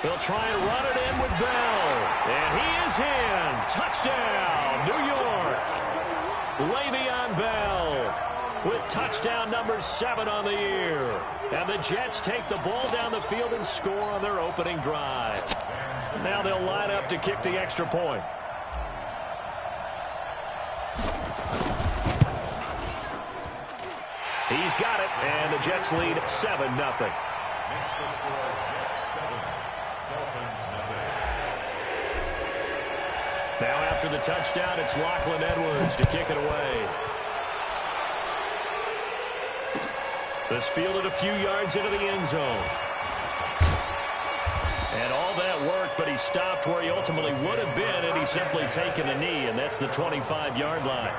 He'll try and run it in with Bell. And he is in. Touchdown, New York. Le'Veon Bell with touchdown number 7 on the year. And the Jets take the ball down the field and score on their opening drive. Now they'll line up to kick the extra point. He's got it, and the Jets lead 7-0. Now after the touchdown, it's Lachlan Edwards to kick it away. This fielded a few yards into the end zone. And all that work, but he stopped where he ultimately would have been had he simply taken a knee, and that's the 25-yard line.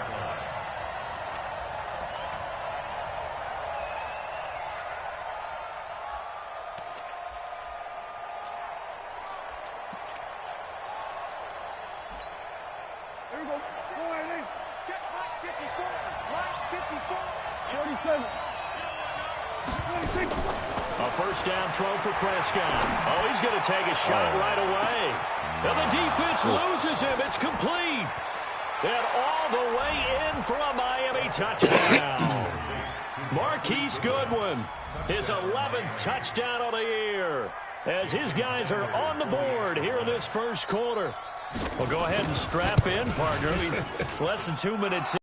A first down throw for Prescott. Oh, he's going to take a shot right away. And the defense loses him. It's complete. And all the way in for a Miami touchdown. Marquise Goodwin, his 11th touchdown of the year, as his guys are on the board here in this first quarter. Well, go ahead and strap in, partner. Less than 2 minutes in.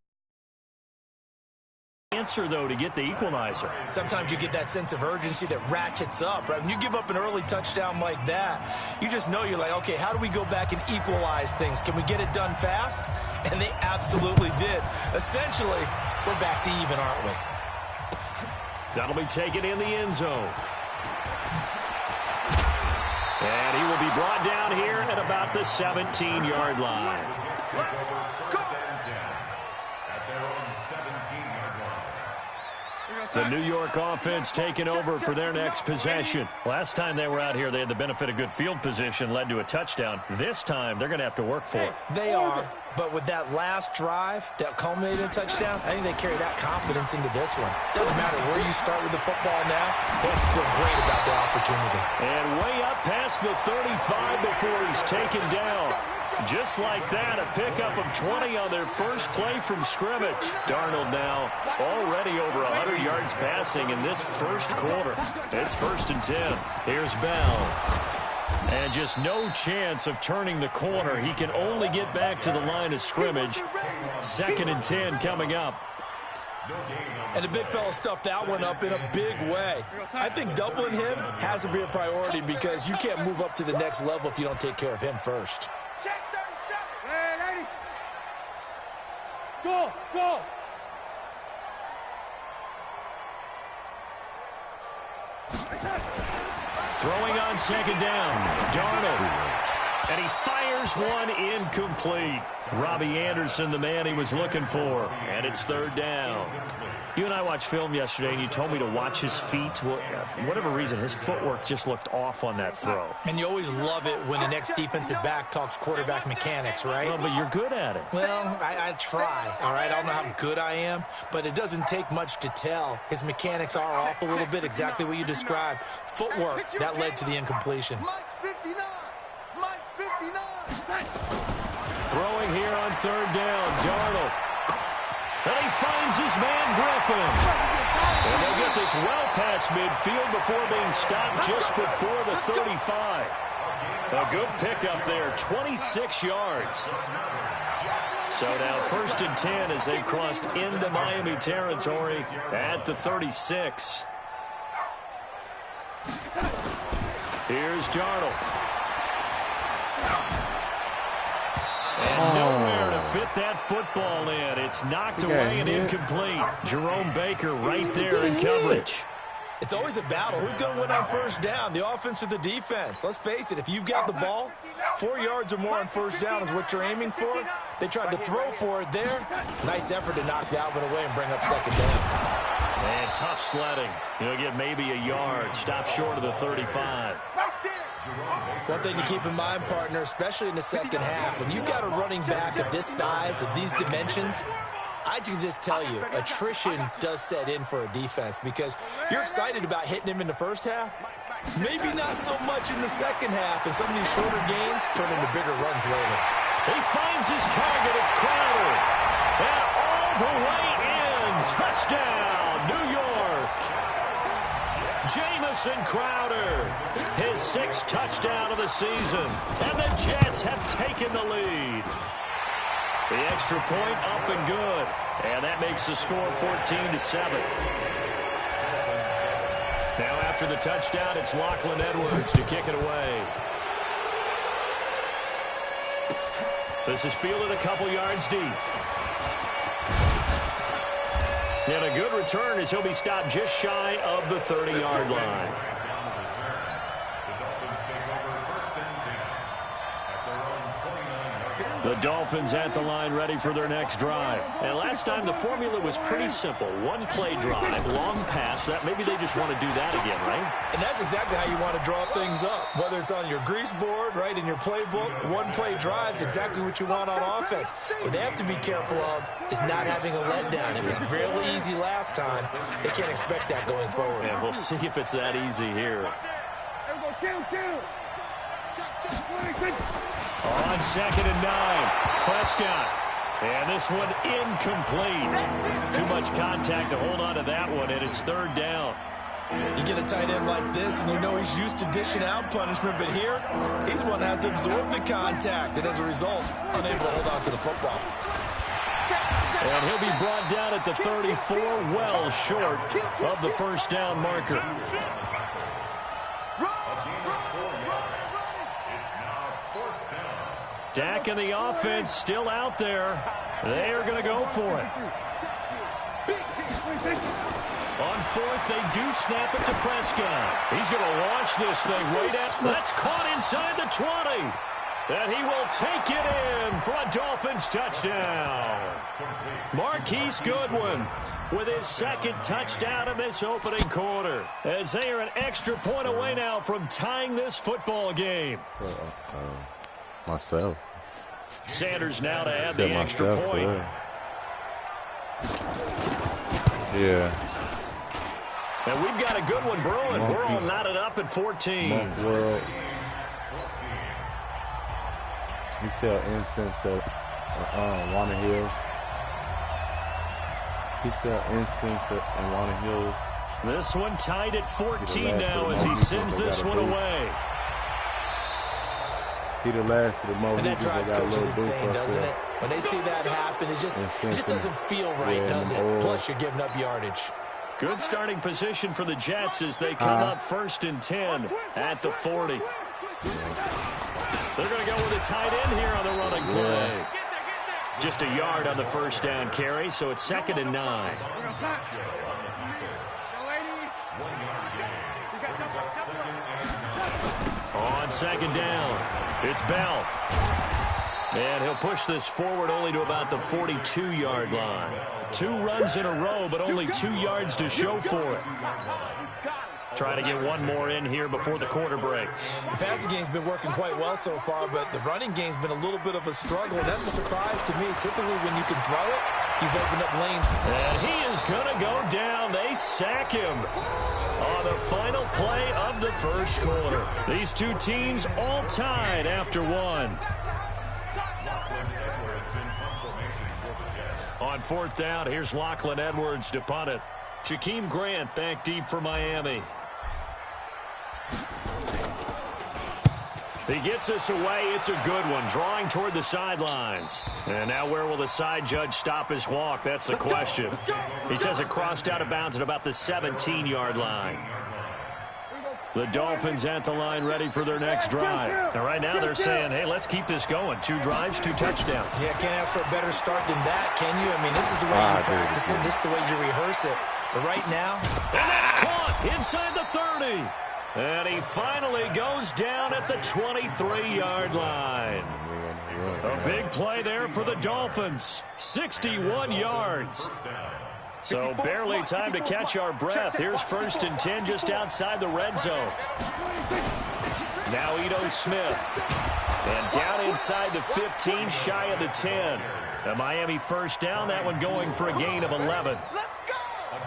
Answer, though, to get the equalizer. Sometimes you get that sense of urgency that ratchets up, right? When you give up an early touchdown like that, you just know you're like, okay, how do we go back and equalize things? Can we get it done fast? And they absolutely did. Essentially, we're back to even, aren't we? That'll be taken in the end zone. And he will be brought down here at about the 17-yard line. The New York offense taking over for their next possession. Last time they were out here, they had the benefit of good field position, led to a touchdown. This time, they're going to have to work for it. They are, but with that last drive that culminated in a touchdown, I think they carry that confidence into this one. Doesn't matter where you start with the football now, they have to feel great about their opportunity. And way up past the 35 before he's taken down. Just like that, a pickup of 20 on their first play from scrimmage. Darnold now already over 100 yards passing in this first quarter. It's 1st and 10. Here's Bell. And just no chance of turning the corner. He can only get back to the line of scrimmage. 2nd and 10 coming up. And the big fella stuffed that one up in a big way. I think doubling him has to be a priority because you can't move up to the next level if you don't take care of him first. Go, go. Throwing on 2nd down, Darnold. And he fires one incomplete. Robbie Anderson, the man he was looking for. And it's 3rd down. You and I watched film yesterday, and you told me to watch his feet. Well, for whatever reason, his footwork just looked off on that throw. And you always love it when the next defensive back talks quarterback mechanics, right? Well, but you're good at it. Well, I try, all right? I don't know how good I am, but it doesn't take much to tell. His mechanics are off a little bit, exactly what you described. Footwork, that led to the incompletion. Throwing here on 3rd down, Darnold. And he finds his man, Griffin. And they get this well past midfield before being stopped just before the 35. A good pickup there, 26 yards. So now 1st and 10 as they've crossed into Miami territory at the 36. Here's Darnold. And nowhere to fit that football in. It's knocked away and incomplete. Jerome Baker right there in coverage. It's always a battle. Who's going to win on 1st down, the offense or the defense? Let's face it, if you've got the ball, 4 yards or more on 1st down is what you're aiming for. They tried to throw for it there. Nice effort to knock that one away and bring up 2nd down. And tough sledding. He'll get maybe a yard. Stop short of the 35. One thing to keep in mind, partner, especially in the second half, when you've got a running back of this size, of these dimensions, I can just tell you, attrition does set in for a defense because you're excited about hitting him in the first half. Maybe not so much in the second half, and some of these shorter gains turn into bigger runs later. He finds his target. It's Crowder. And all the way in. Touchdown, New York. Jamison Crowder, his 6th touchdown of the season. And the Jets have taken the lead. The extra point up and good. And that makes the score 14-7. Now after the touchdown, it's Lachlan Edwards to kick it away. This is fielded a couple yards deep. And a good return as he'll be stopped just shy of the 30-yard line. The Dolphins at the line ready for their next drive. And last time the formula was pretty simple. One-play drive, long pass. That maybe they just want to do that again, right? And that's exactly how you want to draw things up. Whether it's on your grease board, right, in your playbook, one-play drive is exactly what you want on offense. What they have to be careful of is not having a letdown. It was really easy last time. They can't expect that going forward. And we'll see if it's that easy here. On 2nd and 9, Prescott. And this one incomplete. Too much contact to hold on to that one, and it's 3rd down. You get a tight end like this, and you know he's used to dishing out punishment, but here, he's the one that has to absorb the contact, and as a result, unable to hold on to the football. And he'll be brought down at the 34, well short of the 1st down marker. Dak and the offense still out there. They are going to go for it. On 4th, they do snap it to Prescott. He's going to launch this thing right at. That's caught inside the 20. And he will take it in for a Dolphins touchdown. Marquise Goodwin with his 2nd touchdown in this opening quarter. As they are an extra point away now from tying this football game. Myself. Sanders now to add the extra point. Yeah. And we've got a good one brewing. We're all knotted up at 14. World. We sell incense at Warner Hills. He sell incense at Warner Hills. This one tied at 14 now as he sends this one away. He the last of the most. And that drives coaches insane, doesn't it? When they see that happen, it just doesn't feel right, does it? Plus, you're giving up yardage. Good starting position for the Jets as they come up 1st and 10 at the 40. They're going to go with a tight end here on the running play. Just a yard on the 1st down carry, so it's 2nd and 9. On 2nd down, it's Bell. And he'll push this forward only to about the 42-yard line. 2 runs in a row, but only 2 yards to show for it. Trying to get one more in here before the quarter breaks. The passing game's been working quite well so far, but the running game's been a little bit of a struggle. And that's a surprise to me. Typically, when you can throw it, you've opened up lanes. And he is going to go down. They sack him on the final play of the 1st quarter. These 2 teams all tied after 1. On 4th down, here's Lachlan Edwards to punt it. Jakeem Grant back deep for Miami. He gets this away. It's a good one, drawing toward the sidelines. And now where will the side judge stop his walk? That's the question. He says it crossed out of bounds at about the 17-yard line. The Dolphins at the line ready for their next drive. And right now they're saying, hey, let's keep this going. 2 drives, 2 touchdowns. Yeah, can't ask for a better start than that, can you? I mean, this is the way you practice it. This is the way you rehearse it. But right now... And that's caught inside the 30. And he finally goes down at the 23-yard line. A big play there for the Dolphins. 61 yards. So barely time to catch our breath. Here's 1st and 10 just outside the red zone. Now Ito Smith. And down inside the 15, shy of the 10. A Miami first down, that one going for a gain of 11.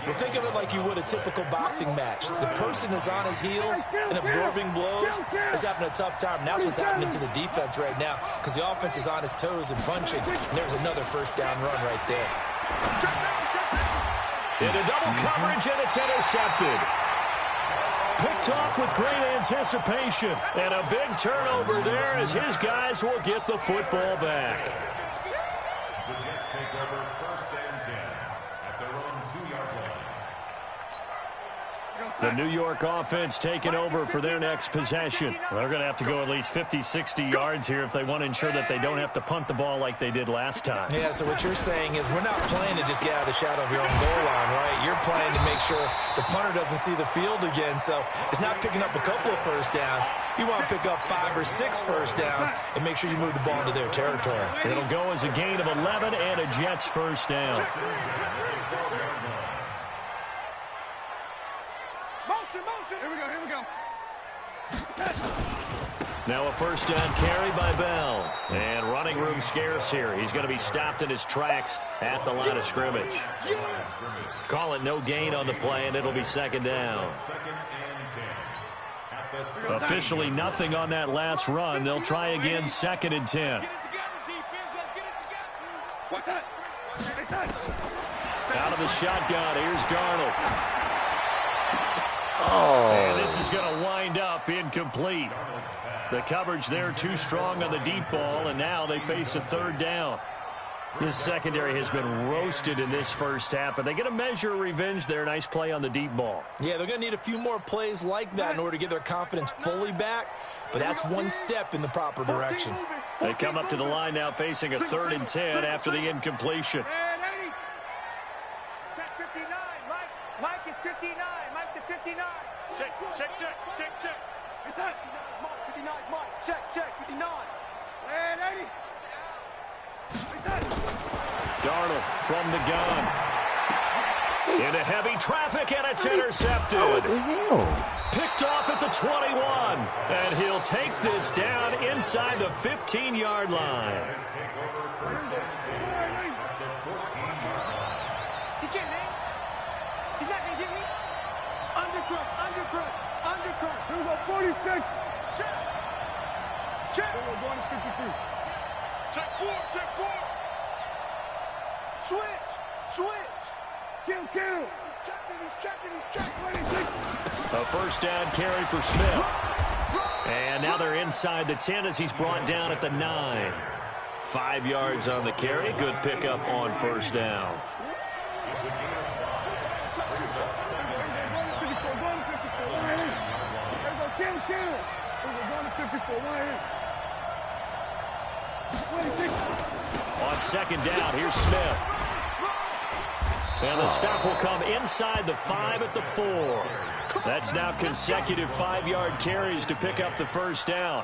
Well, think of it like you would a typical boxing match. The person is on his heels and absorbing blows is having a tough time. And that's what's happening to the defense right now because the offense is on his toes and punching. And there's another first down run right there. Into double coverage, and it's intercepted. Picked off with great anticipation. And a big turnover there as his guys will get the football back. The Jets take over first and 10 at their own 2-yard line. The New York offense taking over for their next possession. They're going to have to go at least 50, 60 yards here if they want to ensure that they don't have to punt the ball like they did last time. Yeah, so what you're saying is we're not playing to just get out of the shadow of your own goal line, right? You're playing to make sure the punter doesn't see the field again. So it's not picking up a couple of first downs. You want to pick up 5 or 6 first downs and make sure you move the ball into their territory. It'll go as a gain of 11 and a Jets first down. Here we go. Now a first down carry by Bell. And running room scarce here. He's going to be stopped in his tracks at the line of scrimmage. Call it no gain on the play, and it'll be second down. Officially nothing on that last run. They'll try again, second and 10. Out of the shotgun, here's Darnold. And this is going to wind up incomplete. The coverage there too strong on the deep ball, and now they face a third down. This secondary has been roasted in this first half, but they get a measure of revenge there. Nice play on the deep ball. Yeah, they're going to need a few more plays like that in order to get their confidence fully back, but that's one step in the proper direction. They come up to the line now facing a third and 10 after the incompletion. Check 59. Mike is 59. Mike to 59. Check. It's that. Mike, 59. Mike. Check. 59. And 80. It's that. Darnold from the gun. Into heavy traffic, and it's intercepted. What the hell? Picked off at the 21. And he'll take this down inside the 15-yard line. He can't hang. He's not going to get me. Undercrunch. Here we go, 46. Check. We're going to 53. Check 4. Switch. Kill. He's checking. A first down carry for Smith. And now they're inside the 10 as he's brought down at the 9. 5 yards on the carry. Good pickup on first down. On second down, here's Smith. And the stop will come inside the 5 at the 4. That's now consecutive 5-yard carries to pick up the first down.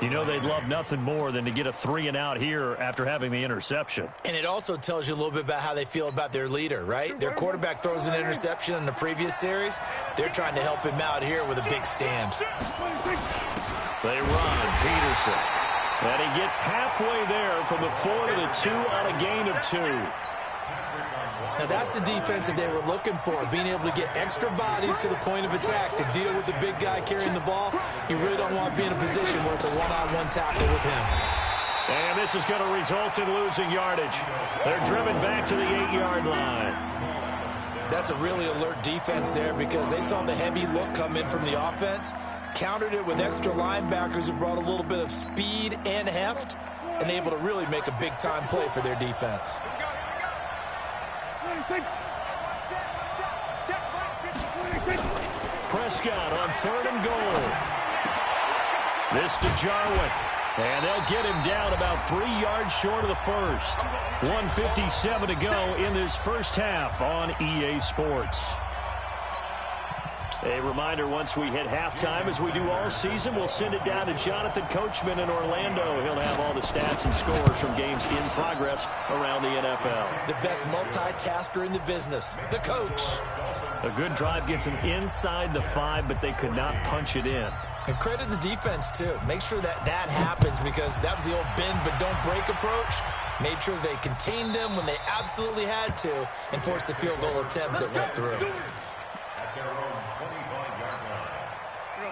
You know they'd love nothing more than to get a 3-and-out here after having the interception. And it also tells you a little bit about how they feel about their leader, right? Their quarterback throws an interception in the previous series. They're trying to help him out here with a big stand. They run, Peterson. And he gets halfway there from the 4 to the 2 on a gain of 2. Now that's the defense that they were looking for, being able to get extra bodies to the point of attack to deal with the big guy carrying the ball. You really don't want to be in a position where it's a one-on-one tackle with him. And this is going to result in losing yardage. They're driven back to the 8-yard line. That's a really alert defense there because they saw the heavy look come in from the offense, countered it with extra linebackers who brought a little bit of speed and heft, and able to really make a big-time play for their defense. Prescott on 3rd and goal. This to Jarwin. And they'll get him down about 3 yards short of the first. 1:57 to go in this first half on EA Sports. A reminder, once we hit halftime, as we do all season, we'll send it down to Jonathan Coachman in Orlando. He'll have all the stats and scores from games in progress around the NFL. The best multitasker in the business, the coach. A good drive gets them inside the 5, but they could not punch it in. And credit the defense, too. Make sure that that happens because that was the old bend but don't break approach. Made sure they contained them when they absolutely had to and forced the field goal attempt that went through. At their own 25-yard line.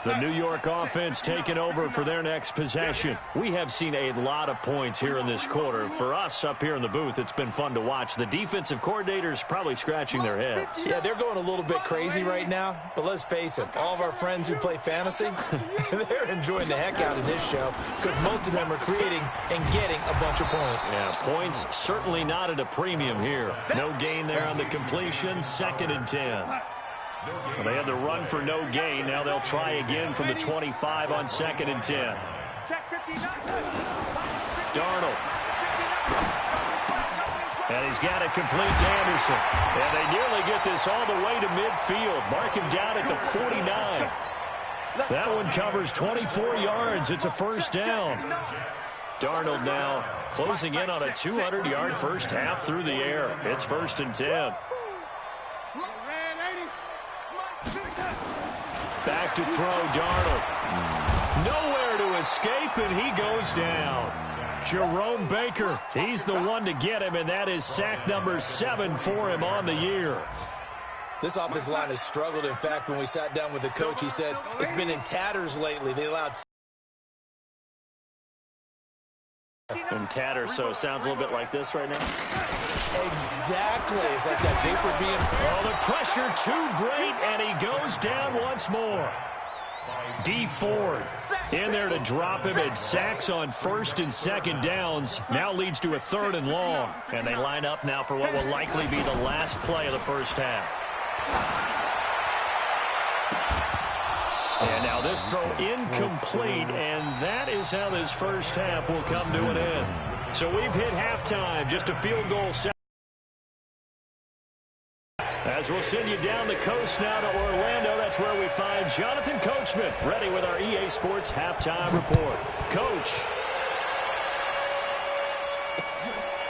The New York offense taking over for their next possession. We have seen a lot of points here in this quarter. For us up here in the booth, it's been fun to watch. The defensive coordinators probably scratching their heads. Yeah, they're going a little bit crazy right now, but let's face it, all of our friends who play fantasy, they're enjoying the heck out of this show because most of them are creating and getting a bunch of points. Yeah, points certainly not at a premium here. No gain there on the completion, 2nd and 10. Well, they had the run for no gain. Now they'll try again from the 25 on 2nd and 10. Darnold. And he's got it complete to Anderson. And they nearly get this all the way to midfield. Mark him down at the 49. That one covers 24 yards. It's a first down. Darnold now closing in on a 200-yard first half through the air. It's 1st and 10. Back to throw, Darnold. Nowhere to escape, and he goes down. Jerome Baker, he's the one to get him, and that is sack number 7 for him on the year. This offensive line has struggled. In fact, when we sat down with the coach, he said it's been in tatters lately. They allowed and tatters, so it sounds a little bit like this right now. Exactly. It's like that paper being... Oh, the pressure too great, and he goes down once more. D Ford in there to drop him, and sacks on 1st and 2nd downs. Now leads to a 3rd and long. And they line up now for what will likely be the last play of the first half. And now this throw incomplete, and that is how this first half will come to an end. So we've hit halftime, just a field goal set. As we'll send you down the coast now to Orlando, that's where we find Jonathan Coachman, ready with our EA Sports halftime report. Coach.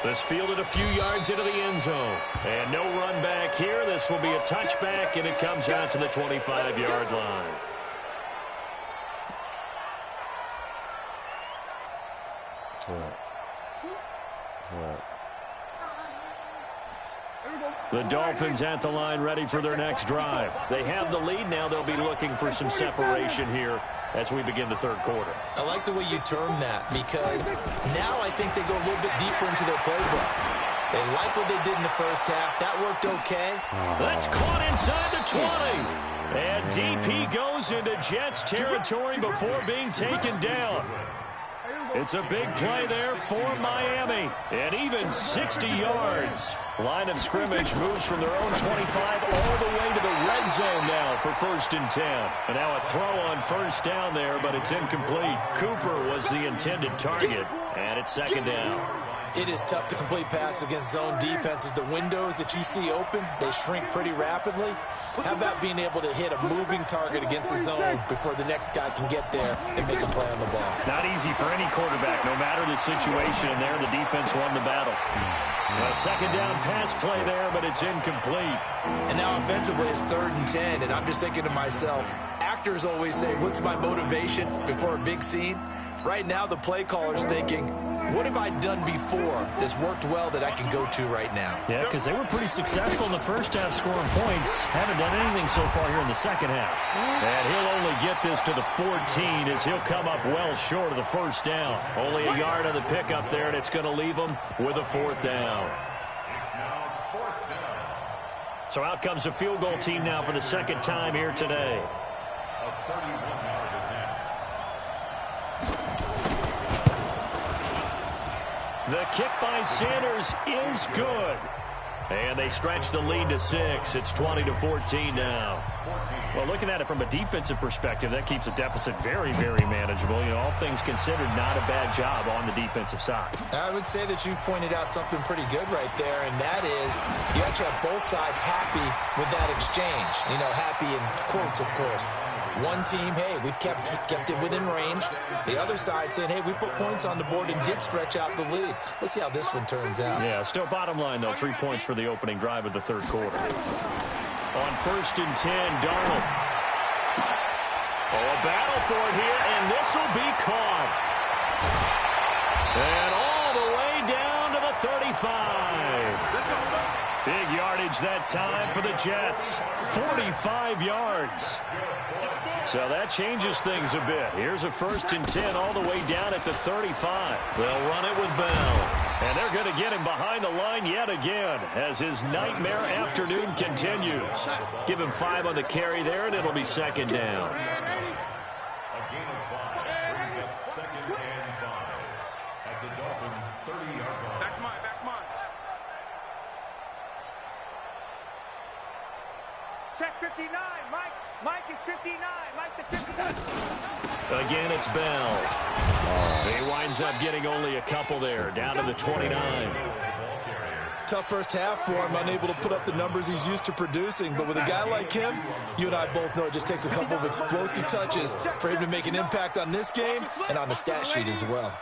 This fielded a few yards into the end zone. And no run back here. This will be a touchback, and it comes out to the 25-yard line. The Dolphins at the line ready for their next drive. They have the lead now. They'll be looking for some separation here as we begin the 3rd quarter. I like the way you term that because now I think they go a little bit deeper into their playbook. They like what they did in the first half. That worked okay. That's caught inside the 20. And DP goes into Jets territory before being taken down. It's a big play there for Miami. And even 60 yards. Line of scrimmage moves from their own 25 all the way to the red zone now for 1st and 10. And now a throw on 1st down there, but it's incomplete. Cooper was the intended target, and it's 2nd down. It is tough to complete passes against zone defenses. The windows that you see open, they shrink pretty rapidly. How about being able to hit a moving target against a zone before the next guy can get there and make a play on the ball? Not easy for any quarterback, no matter the situation. And there, the defense won the battle. A 2nd down pass play there, but it's incomplete. And now offensively, it's 3rd and 10. And I'm just thinking to myself, actors always say, what's my motivation before a big scene? Right now, the play caller's thinking, what have I done before that's worked well that I can go to right now? Yeah, because they were pretty successful in the first half scoring points. Haven't done anything so far here in the second half. And he'll only get this to the 14 as he'll come up well short of the first down. Only a yard on the pickup there, and it's going to leave him with a 4th down. It's now 4th down. So out comes the field goal team now for the second time here today. A 31-yard attempt. The kick by Sanders is good. And they stretch the lead to 6. It's 20-14 now. Well, looking at it from a defensive perspective, that keeps the deficit very, very manageable. You know, all things considered, not a bad job on the defensive side. I would say that you've pointed out something pretty good right there, and that is you actually have both sides happy with that exchange. You know, happy in quotes, of course. One team, hey, we've kept it within range. The other side saying, hey, we put points on the board and did stretch out the lead. Let's see how this one turns out. Yeah, still bottom line, though, 3 points for the opening drive of the 3rd quarter. On 1st and 10, Darnold. Oh, a battle for it here, and this will be caught. And all the way down to the 35. Big yardage that time for the Jets. 45 yards. So that changes things a bit. Here's a 1st and 10 all the way down at the 35. They'll run it with Bell. And they're going to get him behind the line yet again as his nightmare afternoon continues. Give him 5 on the carry there, and it'll be 2nd down. A gain of 5 brings up 2nd and 5 at the Dolphins' 30-yard line. Back's mine. Check 59, Mike. Mike is 59. Mike the 59. Again, it's Bell. He winds up getting only a couple there, down to the 29. Tough first half for him, unable to put up the numbers he's used to producing. But with a guy like him, you and I both know it just takes a couple of explosive touches for him to make an impact on this game and on the stat sheet as well.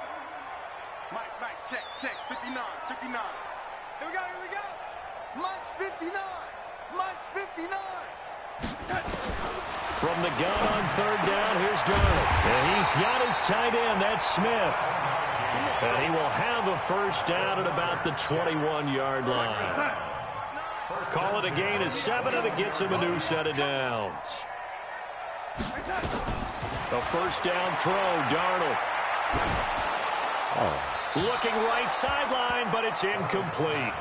Mike, check, 59. Here we go. Mike's 59. Mike's 59. From the gun on 3rd down, here's Darnold. And he's got his tight end, that's Smith. And he will have a 1st down at about the 21-yard line. Call it a gain of 7, and it gets him a new set of downs. A 1st down throw, Darnold. Looking right sideline, but it's incomplete.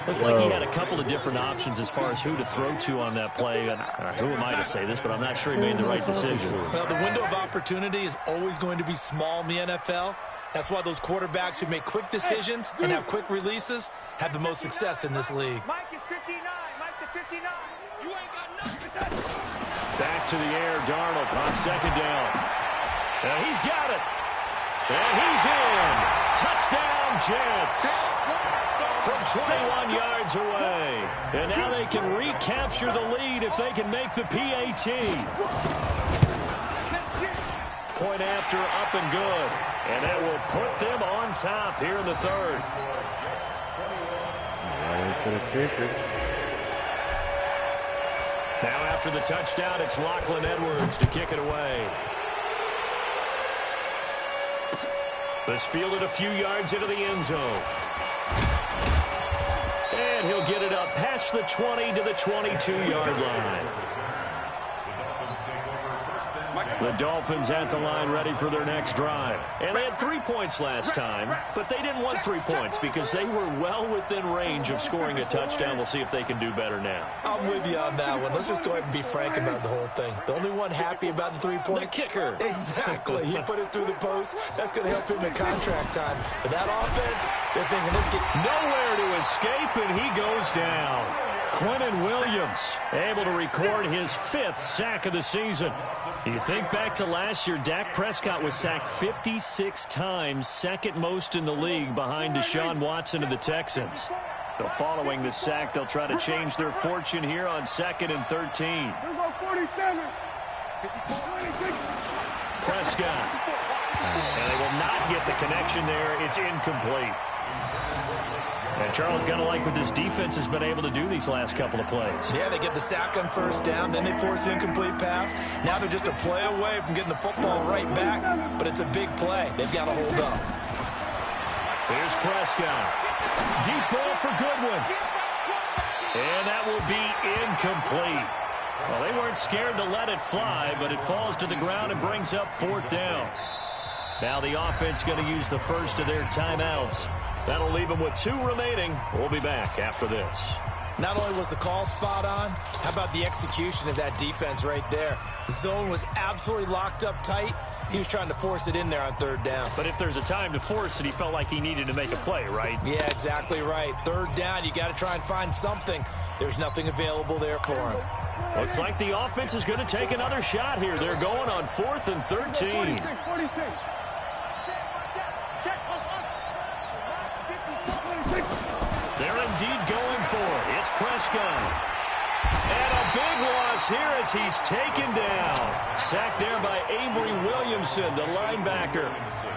Looked like he had a couple of different options as far as who to throw to on that play. And who am I to say this, but I'm not sure he made the right decision. Well, the window of opportunity is always going to be small in the NFL. That's why those quarterbacks who make quick decisions and have quick releases have the most success in this league. Mike is 59. Mike the 59. You ain't got nothing. Back to the air, Darnold on 2nd down. And he's got it. And he's in. Touchdown, Jets. From 21 yards away. And now they can recapture the lead if they can make the PAT. Point after, up and good. And that will put them on top here in the 3rd. Right into the kicker. Now after the touchdown, it's Lachlan Edwards to kick it away. This fielded a few yards into the end zone. And he'll get it up past the 20 to the 22-yard line. The Dolphins at the line ready for their next drive. And they had 3 points last time, but they didn't want 3 points because they were well within range of scoring a touchdown. We'll see if they can do better now. I'm with you on that one. Let's just go ahead and be frank about the whole thing. The only one happy about the 3-point? The kicker. Exactly. He put it through the post. That's going to help him in contract time. But that offense, they're thinking, let's get nowhere to escape, and he goes down. Quentin Williams able to record his 5th sack of the season. You think back to last year, Dak Prescott was sacked 56 times, 2nd most in the league behind Deshaun Watson of the Texans. So following the sack, they'll try to change their fortune here on 2nd and 13. Prescott. And they will not get the connection there. It's incomplete. And Charles got to like what this defense has been able to do these last couple of plays. Yeah, they get the sack on 1st down, then they force the incomplete pass. Now they're just a play away from getting the football right back, but it's a big play. They've got to hold up. Here's Prescott. Deep ball for Goodwin. And that will be incomplete. Well, they weren't scared to let it fly, but it falls to the ground and brings up 4th down. Now the offense going to use the first of their timeouts. That'll leave them with 2 remaining. We'll be back after this. Not only was the call spot on, how about the execution of that defense right there? The zone was absolutely locked up tight. He was trying to force it in there on 3rd down. But if there's a time to force it, he felt like he needed to make a play, right? Yeah, exactly right. 3rd down, you got to try and find something. There's nothing available there for him. Looks like the offense is going to take another shot here. They're going on 4th and 13. They're indeed going for it. It's Prescott. And a big loss is here as he's taken down. Sacked there by Avery Williamson, the linebacker.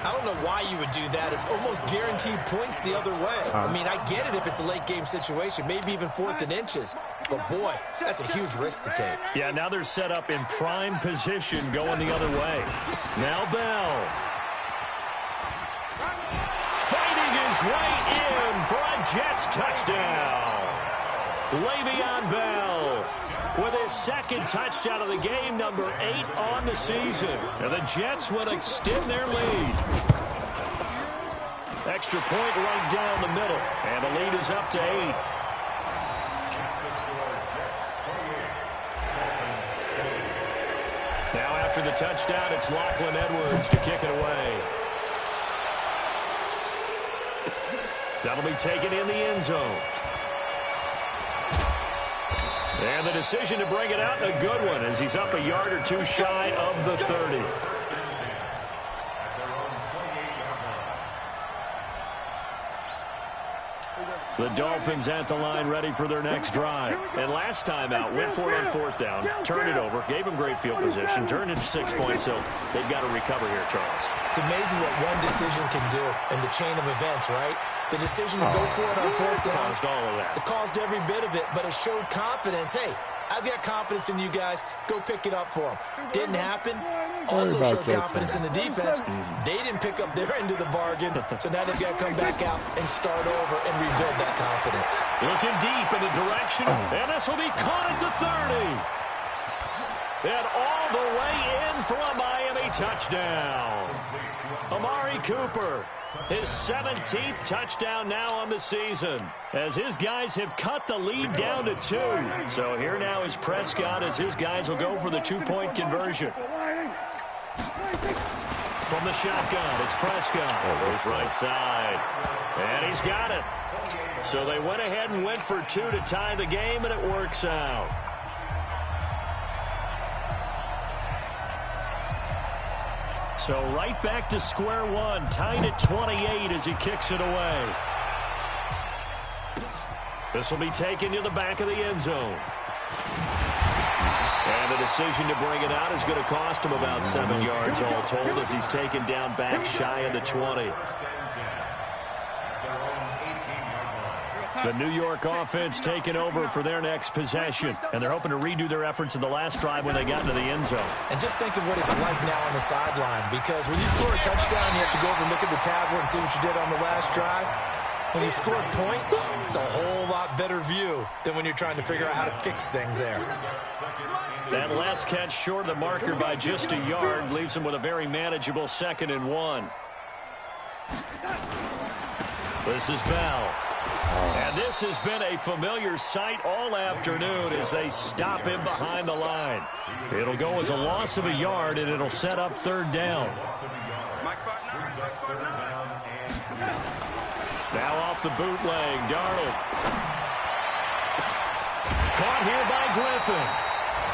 I don't know why you would do that. It's almost guaranteed points the other way. I mean, I get it if it's a late game situation, maybe even 4th and inches. But, boy, that's a huge risk to take. Yeah, now they're set up in prime position going the other way. Now Bell. Fighting his way in for a Jets touchdown. Le'Veon Bell with his second touchdown of the game, number 8 on the season. And the Jets will extend their lead. Extra point right down the middle. And the lead is up to 8. Now after the touchdown, it's Lachlan Edwards to kick it away. That'll be taken in the end zone. And the decision to bring it out, a good one, as he's up a yard or two shy of the 30. The Dolphins at the line ready for their next drive. And last time out, went for it on 4th down, turned it over, gave them great field position, turned into 6 points, so they've got to recover here, Charles. It's amazing what one decision can do in the chain of events, right? The decision to go for it on 4th down. Caused all of that. It caused every bit of it, but it showed confidence. Hey, I've got confidence in you guys. Go pick it up for them. Didn't happen. Also showed confidence in the defense. They didn't pick up their end of the bargain, so now they've got to come back out and start over and rebuild that confidence. Looking deep in the direction, and this will be caught at the 30. And all the way in for a Miami touchdown. Amari Cooper, his 17th touchdown now on the season, as his guys have cut the lead down to 2. So here now is Prescott, as his guys will go for the 2-point conversion. From the shotgun, it's Prescott. Goes right side. And he's got it. So they went ahead and went for 2 to tie the game, and it works out. So right back to square one, tied at 28 as he kicks it away. This will be taken to the back of the end zone. And the decision to bring it out is going to cost him about 7 yards all told, as he's taken down back shy of the 20. The New York offense taking over for their next possession, and they're hoping to redo their efforts in the last drive when they got into the end zone. And just think of what it's like now on the sideline, because when you score a touchdown, you have to go over and look at the tablet and see what you did on the last drive. When you score points, it's a whole lot better view than when you're trying to figure out how to fix things there. That last catch short of the marker by just a yard leaves him with a very manageable 2nd and 1. This is Bell. And this has been a familiar sight all afternoon as they stop him behind the line. It'll go as a loss of a yard, and it'll set up 3rd down. Now off the bootleg, Darnold. Caught here by Griffin.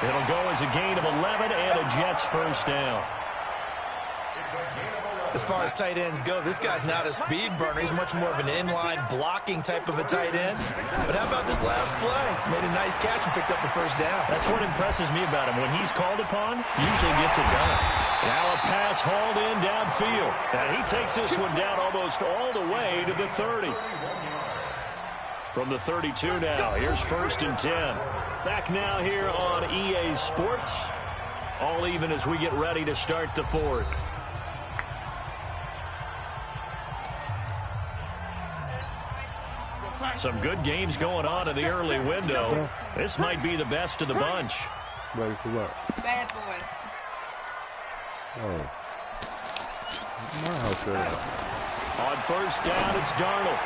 It'll go as a gain of 11 and a Jets 1st down. As far as tight ends go, this guy's not a speed burner. He's much more of an inline blocking type of a tight end. But how about this last play? Made a nice catch and picked up a 1st down. That's what impresses me about him. When he's called upon, usually gets it done. Now a pass hauled in downfield. And he takes this one down almost all the way to the 30. From the 32 now, here's 1st and 10. Back now here on EA Sports. All even as we get ready to start the 4th. Some good games going on in the early window. This might be the best of the bunch. Ready for what? Bad boys. Oh. My house area. On 1st down, it's Darnold.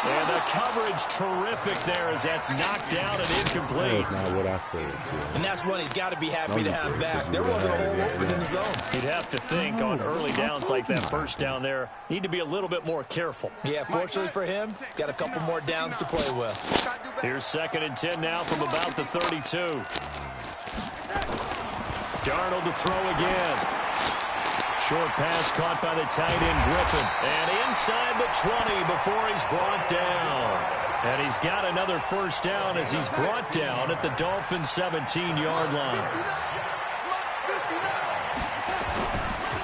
And the coverage terrific there as that's knocked down and incomplete. That's not what I said, too. And that's one he's got to be happy to have back. There wasn't a hole open in the zone. You'd have to think on early downs like that 1st down there, need to be a little bit more careful. Yeah, fortunately for him, got a couple more downs to play with. Here's 2nd and 10 now from about the 32. Darnold to throw again. Short pass caught by the tight end Griffin. And inside the 20 before he's brought down. And he's got another first down as he's brought down at the Dolphins' 17-yard line.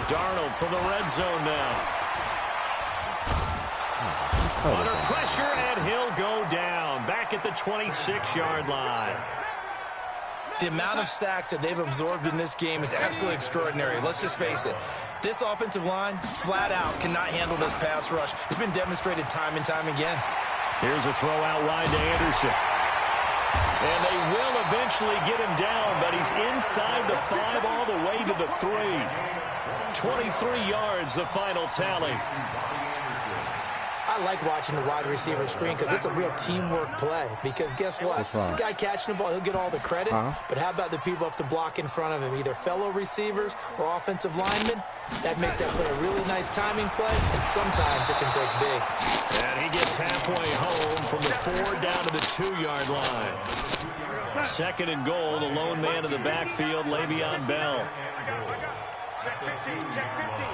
Darnold from the red zone now. Under pressure, and he'll go down. Back at the 26-yard line. The amount of sacks that they've absorbed in this game is absolutely extraordinary. Let's just face it. This offensive line, flat out, cannot handle this pass rush. It's been demonstrated time and time again. Here's a throw out wide to Anderson. And they will eventually get him down, but he's inside the 5 all the way to the 3. 23 yards, the final tally. I like watching the wide receiver screen because it's a real teamwork play. Because guess what? The guy catching the ball, he'll get all the credit. But how about the people up to block in front of him, either fellow receivers or offensive linemen? That makes that play a really nice timing play, and sometimes it can break big. And he gets halfway home from the 4 down to the 2-yard line. Second and goal, the lone man in the backfield, Le'Veon Bell. Check 15, check 15.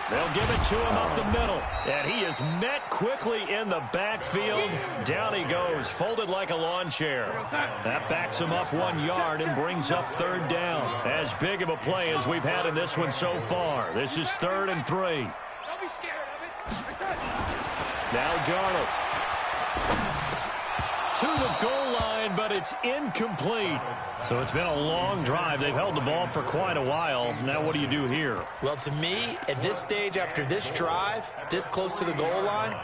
They'll give it to him up the middle. And he is met quickly in the backfield. Down he goes, folded like a lawn chair. That backs him up 1 yard and brings up 3rd down. As big of a play as we've had in this one so far. This is 3rd and 3. Don't be scared of it. Now Darnold. To the goal line, but it's incomplete. So it's been a long drive. They've held the ball for quite a while. Now what do you do here? Well, to me, at this stage, after this drive, this close to the goal line,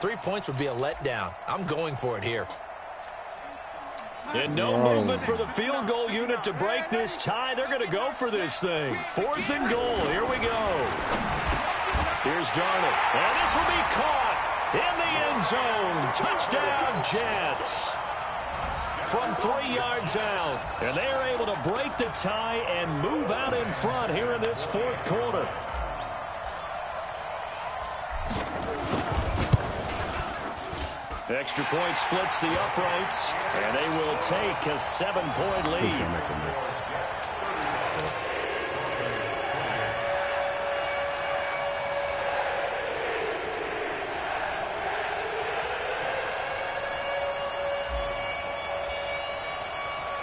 3 points would be a letdown. I'm going for it here. And no movement for the field goal unit to break this tie. They're going to go for this thing. 4th and goal. Here we go. Here's Darnold. And this will be caught in the end zone. Touchdown, Jets. From 3 yards out. And they are able to break the tie and move out in front here in this 4th quarter. Extra point splits the uprights, and they will take a 7-point lead.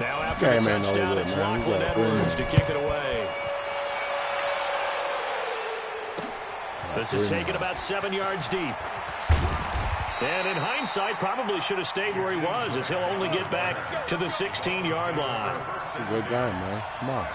Now after the touchdown, it's Lachlan Edwards to kick it away. This is taken about 7 yards deep. And in hindsight, probably should have stayed where he was, as he'll only get back to the 16-yard line. It's a good game, man. Come on.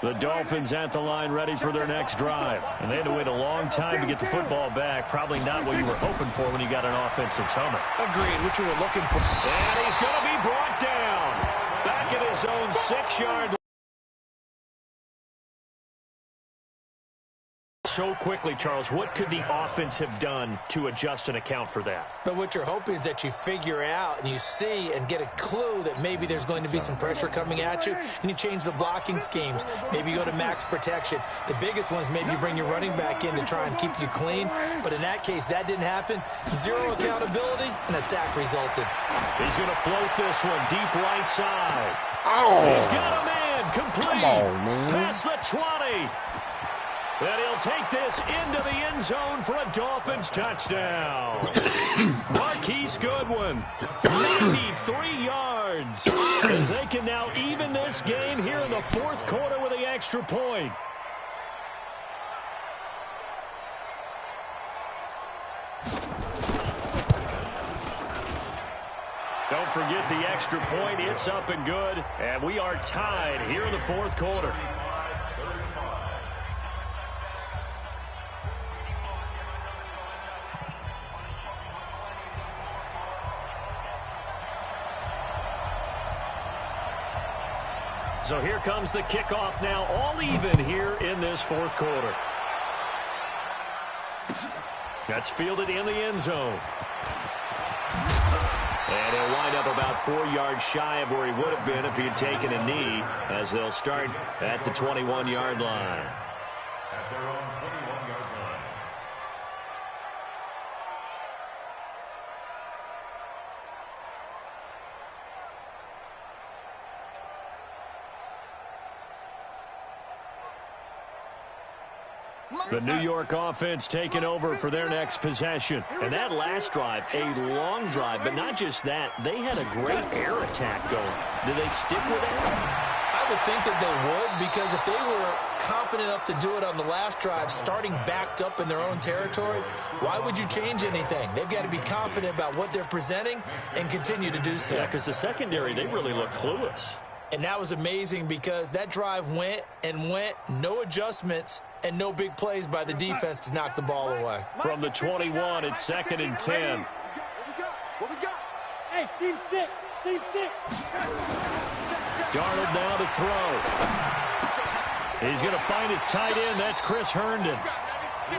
The Dolphins at the line ready for their next drive. And they had to wait a long time to get the football back. Probably not what you were hoping for when you got an offense that's humming. Agreed, what you were looking for. And he's going to be brought down. Back at his own 6-yard line. So quickly, Charles, what could the offense have done to adjust and account for that? But what you're hoping is that you figure out and you see and get a clue that maybe there's going to be some pressure coming at you, and you change the blocking schemes. Maybe you go to max protection. The biggest one is maybe you bring your running back in to try and keep you clean. But in that case, that didn't happen. 0 accountability, and a sack resulted. He's going to float this one deep right side. Oh. He's got a man complete. Come on, man. Past the 20. And he'll take this into the end zone for a Dolphins touchdown. Marquise Goodwin, 93 yards. As they can now even this game here in the 4th quarter with the extra point. Don't forget the extra point. It's up and good. And we are tied here in the 4th quarter. So here comes the kickoff now, all even here in this 4th quarter. That's fielded in the end zone. And he'll wind up about 4 yards shy of where he would have been if he had taken a knee, as they'll start at the 21-yard line. At their own 21-yard line. The New York offense taking over for their next possession. And that last drive, a long drive, but not just that. They had a great air attack going. Do they stick with that? I would think that they would, because if they were competent enough to do it on the last drive, starting backed up in their own territory, why would you change anything? They've got to be confident about what they're presenting and continue to do so. Yeah, because the secondary, they really look clueless. And that was amazing because that drive went and went, no adjustments, and no big plays by the defense to knock the ball away. From the 21, it's 2nd and 10. What we got? Hey, team 6. Team 6. Darnold now to throw. He's going to find his tight end. That's Chris Herndon.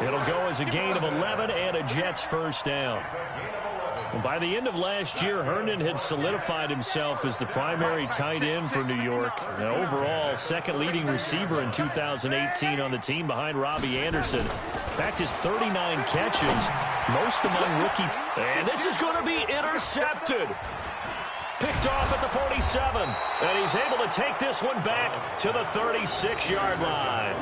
It'll go as a gain of 11 and a Jets first down. By the end of last year, Herndon had solidified himself as the primary tight end for New York. And overall, second leading receiver in 2018 on the team behind Robbie Anderson. In fact, his 39 catches, most among rookies. And this is going to be intercepted. Picked off at the 47. And he's able to take this one back to the 36-yard line.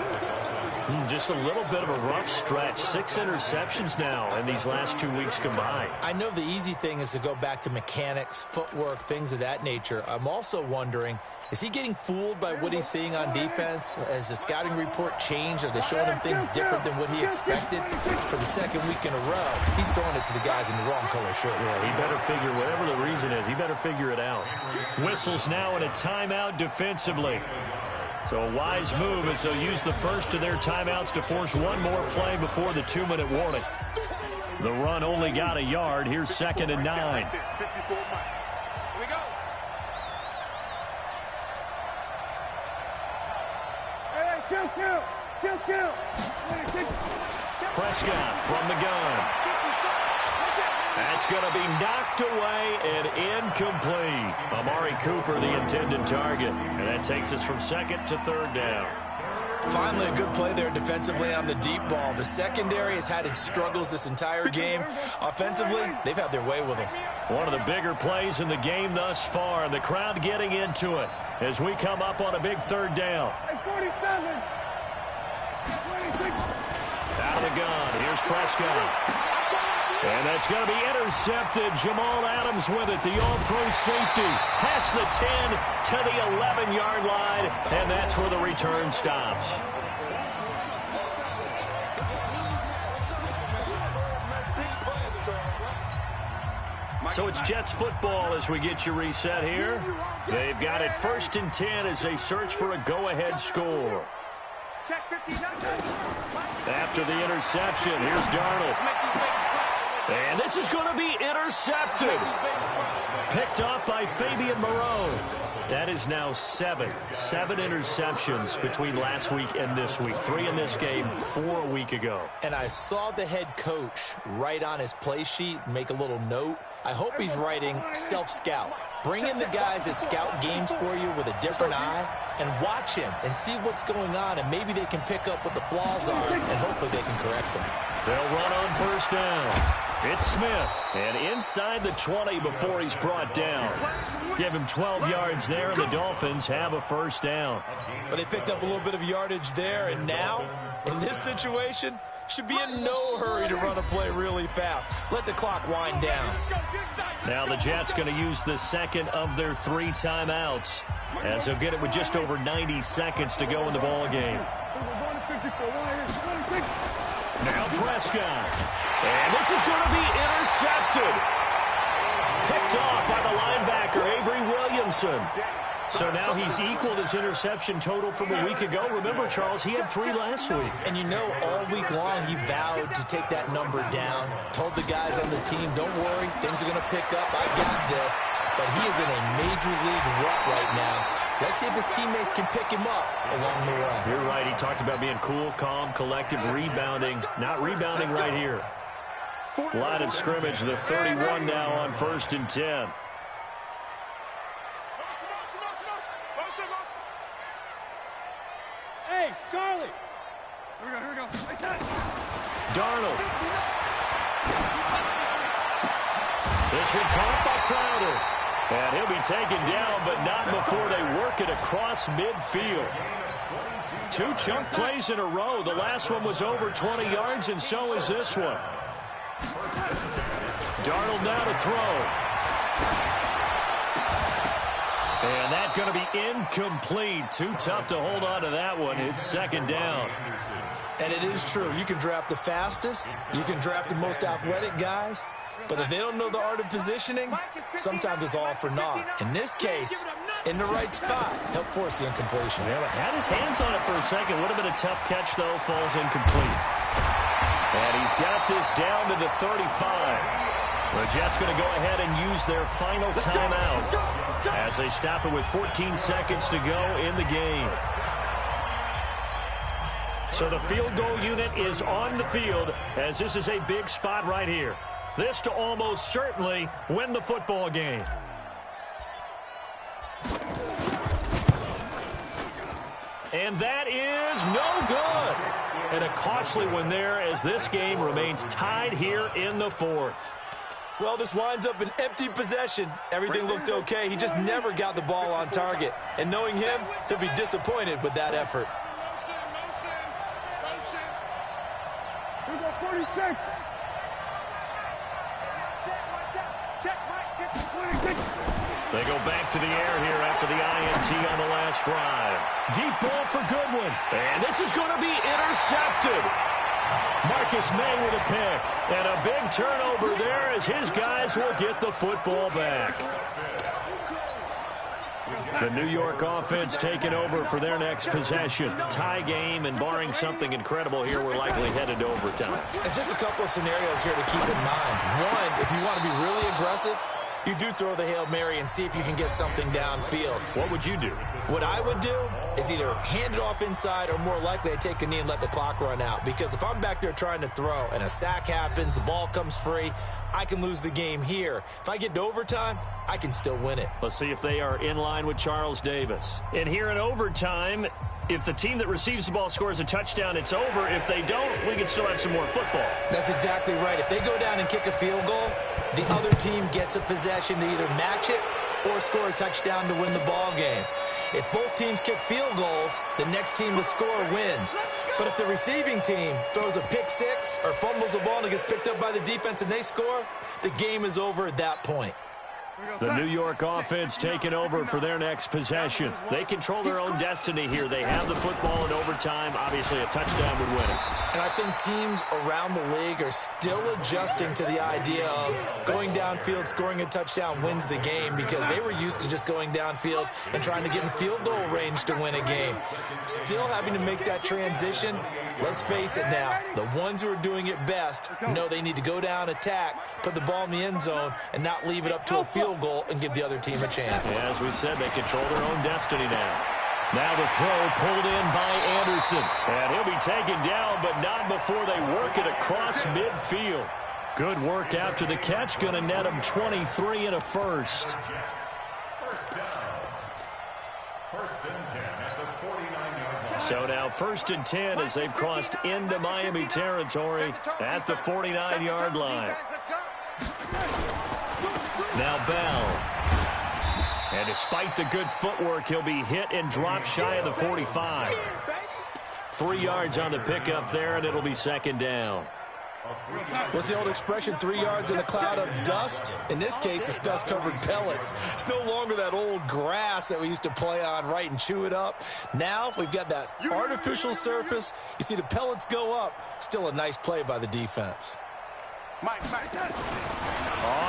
Just a little bit of a rough stretch. 6 interceptions now in these last 2 weeks combined. I know the easy thing is to go back to mechanics, footwork, things of that nature. I'm also wondering, is he getting fooled by what he's seeing on defense? Has the scouting report changed? Are they showing him things different than what he expected? For the second week in a row, he's throwing it to the guys in the wrong color shirts. Yeah, he better figure, whatever the reason is, he better figure it out. Whistles now in a timeout defensively. So a wise move as they'll use the first of their timeouts to force one more play before the 2-minute warning. The run only got a yard. Here's 2nd and 9. Prescott from the gun. That's going to be knocked away and incomplete. Amari Cooper, the intended target. And that takes us from 2nd to 3rd down. Finally, a good play there defensively on the deep ball. The secondary has had its struggles this entire game. Offensively, they've had their way with them. One of the bigger plays in the game thus far. The crowd getting into it as we come up on a big 3rd down. Out of the gun. Here's Prescott. And that's going to be intercepted. Jamal Adams with it, the all-pro safety. Past the 10 to the 11-yard line, and that's where the return stops. So it's Jets football as we get you reset here. They've got it 1st and 10 as they search for a go-ahead score. After the interception, here's Darnold. And this is going to be intercepted. Picked up by Fabian Moreau. That is now 7 interceptions between last week and this week. 3 in this game, 4 a week ago. And I saw the head coach write on his play sheet, make a little note. I hope he's writing self-scout. Bring in the guys that scout games for you with a different eye and watch him and see what's going on, and maybe they can pick up what the flaws are, and hopefully they can correct them. They'll run on 1st down. It's Smith, and inside the 20 before he's brought down. Give him 12 yards there, and the Dolphins have a 1st down. But they picked up a little bit of yardage there, and now, in this situation, should be in no hurry to run a play really fast. Let the clock wind down. Now the Jets going to use the 2nd of their 3 timeouts, as they'll get it with just over 90 seconds to go in the ball game. Now Prescott. And this is going to be intercepted. Picked off by the linebacker, Avery Williamson. So now he's equaled his interception total from a week ago. Remember, Charles, he had 3 last week. And you know, all week long he vowed to take that number down. Told the guys on the team, don't worry, things are going to pick up. I got this. But he is in a major league rut right now. Let's see if his teammates can pick him up along the way. You're right. He talked about being cool, calm, collective, rebounding. Not rebounding right here. Line of scrimmage, the 31 now on 1st and 10. Hey, Charlie. Here we go. Darnold. This one caught by Crowder. And he'll be taken down, but not before they work it across midfield. 2 chunk plays in a row. The last one was over 20 yards, and so is this one. Darnold now to throw. And that's going to be incomplete. Too tough to hold on to that one. It's 2nd down. And it is true. You can draft the fastest. You can draft the most athletic guys. But if they don't know the art of positioning, sometimes it's all for naught. In this case, in the right spot, help force the incompletion. Yeah, had his hands on it for a second. Would have been a tough catch, though. Falls incomplete. And he's got this down to the 35. The Jets going to go ahead and use their final timeout as they stop it with 14 seconds to go in the game. So the field goal unit is on the field as this is a big spot right here. This to almost certainly win the football game. And that is no good. And a costly one there as this game remains tied here in the 4th. Well, this winds up an empty possession. Everything looked okay. He just never got the ball on target. And knowing him, he'll be disappointed with that effort. We go 46. They go back to the air here after the INT on the last drive. Deep ball for Goodwin. And this is going to be intercepted. Marcus May with a pick. And a big turnover there as his guys will get the football back. The New York offense taking over for their next possession. Tie game, and barring something incredible here, we're likely headed to overtime. And just a couple of scenarios here to keep in mind. One, if you want to be really aggressive, you do throw the Hail Mary and see if you can get something downfield. What would you do? What I would do is either hand it off inside or more likely I take a knee and let the clock run out. Because if I'm back there trying to throw and a sack happens, the ball comes free, I can lose the game here. If I get to overtime, I can still win it. Let's see if they are in line with Charles Davis. And here in overtime, if the team that receives the ball scores a touchdown, it's over. If they don't, we can still have some more football. That's exactly right. If they go down and kick a field goal, the other team gets a possession to either match it or score a touchdown to win the ball game. If both teams kick field goals, the next team to score wins. But if the receiving team throws a pick six or fumbles the ball and it gets picked up by the defense and they score, the game is over at that point. The New York offense taking over for their next possession. They control their own destiny here. They have the football in overtime. Obviously, a touchdown would win it. And I think teams around the league are still adjusting to the idea of going downfield, scoring a touchdown wins the game, because they were used to just going downfield and trying to get in field goal range to win a game. Still having to make that transition. Let's face it now, the ones who are doing it best know they need to go down, attack, put the ball in the end zone, and not leave it up to a field goal and give the other team a chance. Yeah, as we said, they control their own destiny now. Now the throw pulled in by Anderson. And he'll be taken down, but not before they work it across midfield. Good work after the catch. Going to net him 23 and a first. So now 1st and 10 as they've crossed into Miami territory at the 49-yard line. Now Bell. And despite the good footwork, he'll be hit and dropped shy of the 45. 3 yards on the pickup there, and it'll be 2nd down. What's the old expression, 3 yards in a cloud of dust? In this case, it's dust-covered pellets. It's no longer that old grass that we used to play on, right, and chew it up. Now we've got that artificial surface. You see the pellets go up. Still a nice play by the defense. On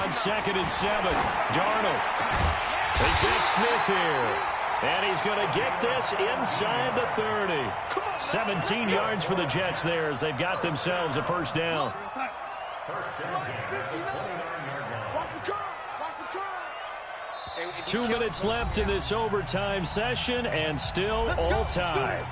2nd and 7, Darnold. He's got Smith here. And he's going to get this inside the 30. 17 yards for the Jets there as they've got themselves a 1st down. 2 minutes left in this overtime session, and still all tied.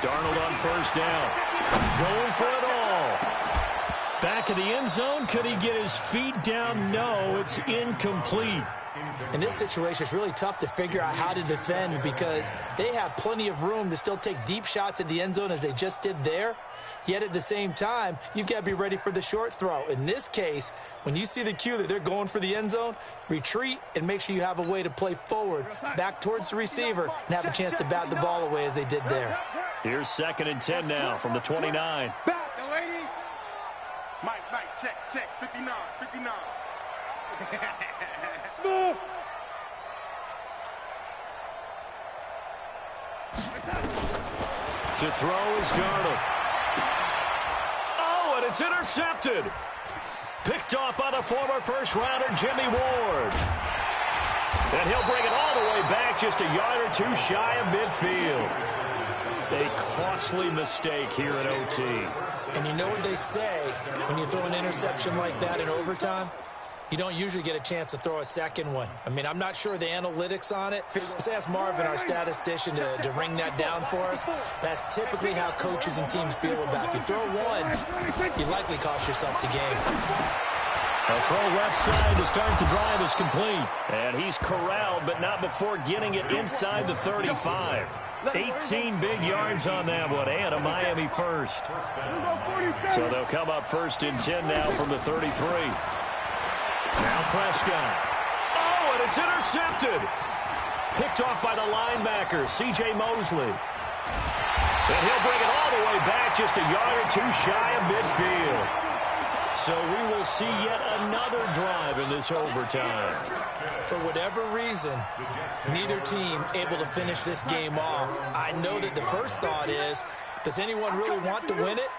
Darnold on 1st down. Going for it all. Back of the end zone. Could he get his feet down? No, it's incomplete. In this situation, it's really tough to figure out how to defend because they have plenty of room to still take deep shots at the end zone as they just did there. Yet at the same time, you've got to be ready for the short throw. In this case, when you see the cue that they're going for the end zone, retreat and make sure you have a way to play forward, back towards the receiver, and have a chance to bat the ball away as they did there. Here's 2nd and 10 now from the 29. Back, the lady. Mike, check, 59. Smooth. To throw is Darnold. Oh, and it's intercepted. Picked off by the former first-rounder Jimmy Ward. And he'll bring it all the way back just a yard or two shy of midfield. A costly mistake here at OT. And you know what they say when you throw an interception like that in overtime? You don't usually get a chance to throw a second one. I mean, I'm not sure the analytics on it. Let's ask Marvin, our statistician, to ring that down for us. That's typically how coaches and teams feel about it. If you throw one, you likely cost yourself the game. A throw left side to start the drive is complete. And he's corralled, but not before getting it inside the 35. 18 big yards on that one, and a Miami first. So they'll come up 1st and 10 now from the 33. Now Prescott. Oh, and it's intercepted. Picked off by the linebacker, C.J. Mosley. And he'll bring it all the way back just a yard or two shy of midfield. So we will see yet another drive in this overtime. For whatever reason, neither team able to finish this game off. I know that the first thought is, does anyone really want to win it?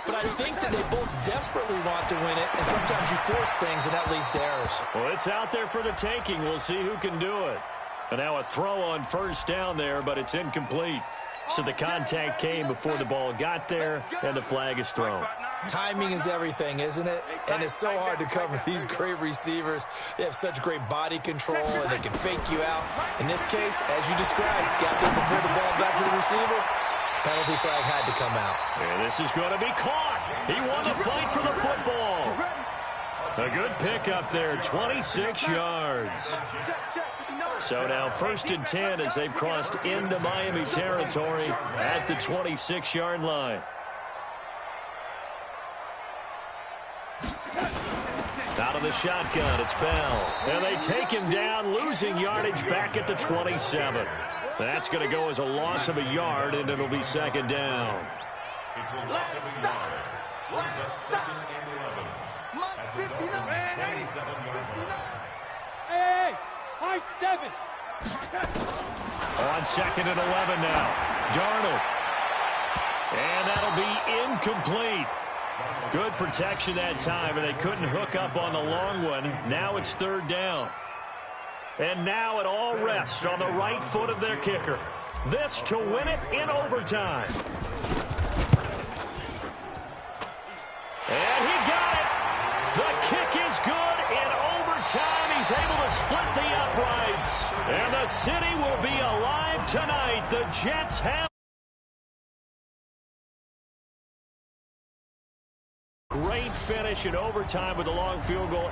But I think that they both desperately want to win it, and sometimes you force things, and that leads to errors. Well, it's out there for the taking. We'll see who can do it. And now a throw on 1st down there, but it's incomplete. So the contact came before the ball got there, and the flag is thrown. Timing is everything, isn't it? And it's so hard to cover these great receivers. They have such great body control, and they can fake you out. In this case, as you described, got there before the ball got to the receiver. Penalty flag had to come out. And this is going to be caught. He won the fight for the football. A good pickup there, 26 yards. So now 1st and 10 as they've crossed into Miami territory at the 26-yard line. Out of the shotgun, it's Bell. And they take him down, losing yardage back at the 27. That's going to go as a loss of a yard, and it'll be 2nd down. It's a loss of a yard. Brings up 2nd and 11. At the Dolphins' 27-yard line. Hey, high 7. On 2nd and 11 now. Darnold. And that'll be incomplete. Good protection that time, and they couldn't hook up on the long one. Now it's 3rd down. And now it all rests on the right foot of their kicker. This to win it in overtime. And he got it. The kick is good in overtime. He's able to split the uprights. And the city will be alive tonight. The Jets have great finish in overtime with a long field goal.